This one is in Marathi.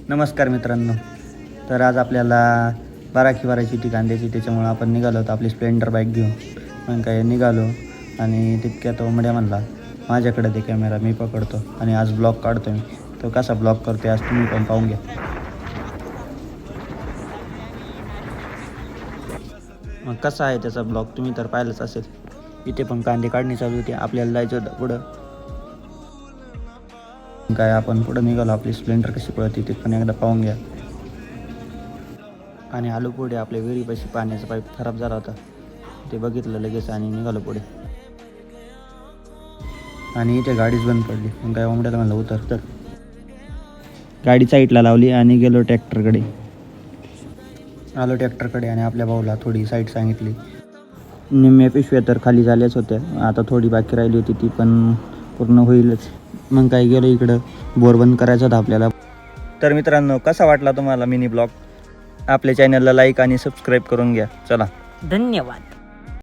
नमस्कार मित्रांनो. तर आज आपल्याला बाराखी भरायची होती कांद्याची, त्याच्यामुळं आपण निघालो होतो आपली स्प्लेंडर बाईक घेऊन. मग काय निघालो आणि तितक्यात उमड्या म्हणला माझ्याकडे ते कॅमेरा मी पकडतो आणि आज ब्लॉग काढतो मी. तो कसा ब्लॉग करते आज तुम्ही पण पाहून घ्या. मग कसा आहे त्याचा ब्लॉग तुम्ही तर पाहिलंच असेल. इथे पण कांदे काढणी चालू होती, आपल्याला जायचं होतं पुढं. काय आपण पुढं निघालो, आपली स्प्लेंडर कशी पळते ते पण एकदा पाहून घ्या. आणि आलो पुढे, आपल्या विहिरीपाशी पाण्याचा पाईप खराब झाला होता, ते बघितलं लगेच आणि निघालो पुढे. आणि इथे गाडीच बंद पडली. मग काय ओमड्याला म्हणलं उतर. तर गाडी साईडला लावली आणि गेलो ट्रॅक्टरकडे. आलो ट्रॅक्टरकडे आणि आपल्या भाऊला थोडी साईड सांगितली. निम्म्या पिशव्या तर खाली झाल्याच होत्या, आता थोडी बाकी राहिली होती, ती पण पूर्ण होईलच. मग काय गेलो इकडं, बोर बंद करायचा होता आपल्याला. तर मित्रांनो, कसा वाटला तुम्हाला मिनी ब्लॉग? आपल्या चॅनलला लाईक आणि सबस्क्राईब करून घ्या. चला, धन्यवाद.